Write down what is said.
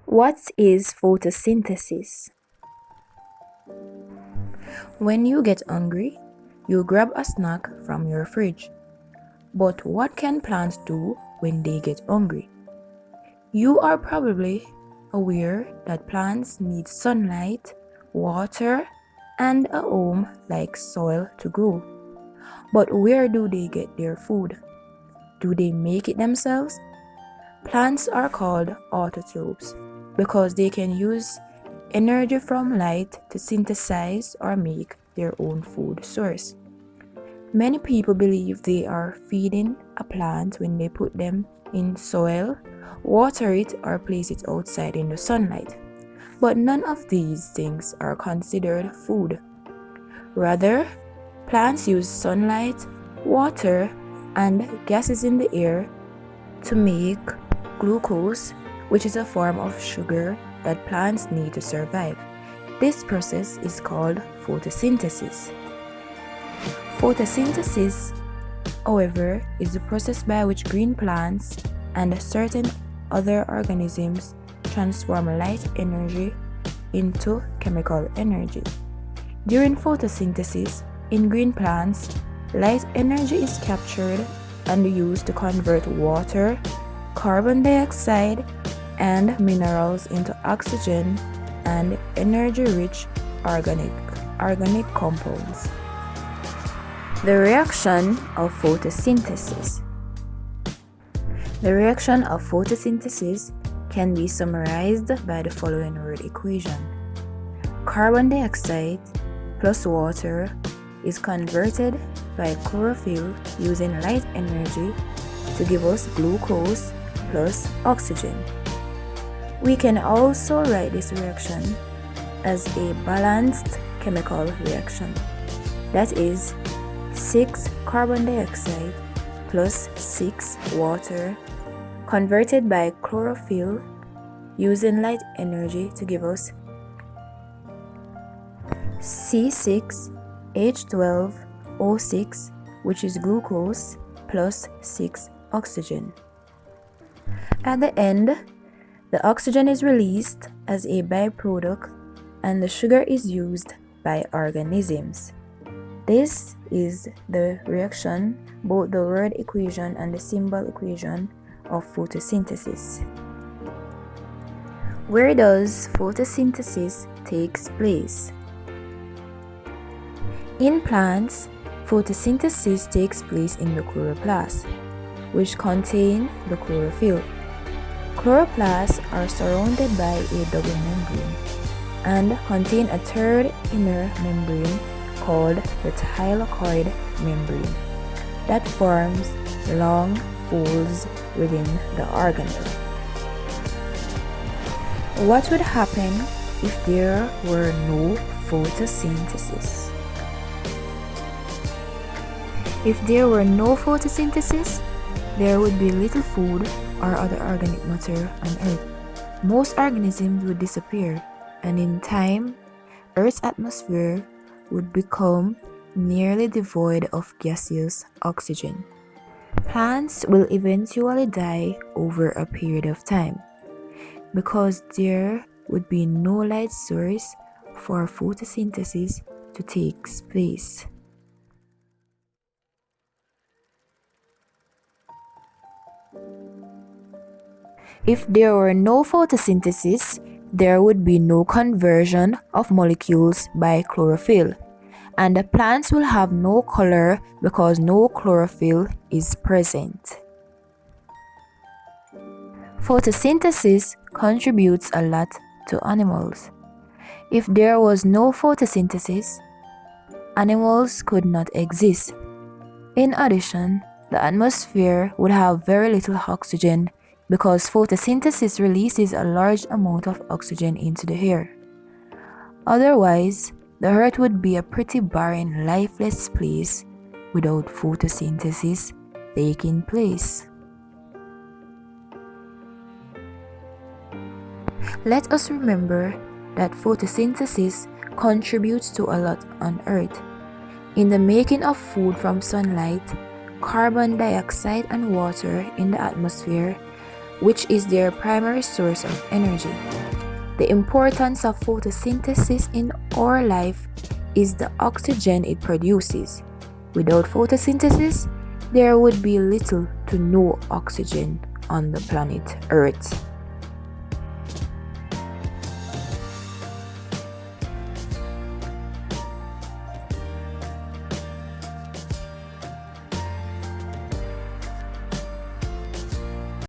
What is photosynthesis? When you get hungry, you grab a snack from your fridge. But what can plants do when they get hungry? You are probably aware that plants need sunlight, water, and a home like soil to grow. But where do they get their food? Do they make it themselves? Plants are called autotrophs because they can use energy from light to synthesize or make their own food source. Many people believe they are feeding a plant when they put them in soil, water it, or place it outside in the sunlight. But none of these things are considered food. Rather, plants use sunlight, water, and gases in the air to make glucose, which is a form of sugar that plants need to survive. This process is called photosynthesis. Photosynthesis, however, is the process by which green plants and certain other organisms transform light energy into chemical energy. During photosynthesis, in green plants, light energy is captured and used to convert water, carbon dioxide, and minerals into oxygen and energy-rich organic compounds. The reaction of photosynthesis. The reaction of photosynthesis can be summarized by the following word equation. Carbon dioxide plus water is converted by chlorophyll using light energy to give us glucose plus oxygen. We can also write this reaction as a balanced chemical reaction. That is 6 carbon dioxide plus 6 water converted by chlorophyll using light energy to give us C6H12O6, which is glucose, plus 6 oxygen. At the end, the oxygen is released as a byproduct and the sugar is used by organisms. This is the reaction, both the word equation and the symbol equation of photosynthesis. Where does photosynthesis takes place? In plants, photosynthesis takes place in the chloroplasts, which contain the chlorophyll. Chloroplasts are surrounded by a double membrane and contain a third inner membrane called the thylakoid membrane that forms long folds within the organelle. What would happen if there were no photosynthesis? If there were no photosynthesis, there would be little food or other organic matter on Earth. Most organisms would disappear, and in time, Earth's atmosphere would become nearly devoid of gaseous oxygen. Plants will eventually die over a period of time because there would be no light source for photosynthesis to take place. If there were no photosynthesis, there would be no conversion of molecules by chlorophyll, and the plants will have no color because no chlorophyll is present. Photosynthesis contributes a lot to animals. If there was no photosynthesis, animals could not exist. In addition, the atmosphere would have very little oxygen because photosynthesis releases a large amount of oxygen into the air. Otherwise, the Earth would be a pretty barren, lifeless place without photosynthesis taking place. Let us remember that photosynthesis contributes to a lot on Earth. In the making of food from sunlight, carbon dioxide and water in the atmosphere, which is their primary source of energy. The importance of photosynthesis in our life is the oxygen it produces. Without photosynthesis, there would be little to no oxygen on the planet Earth.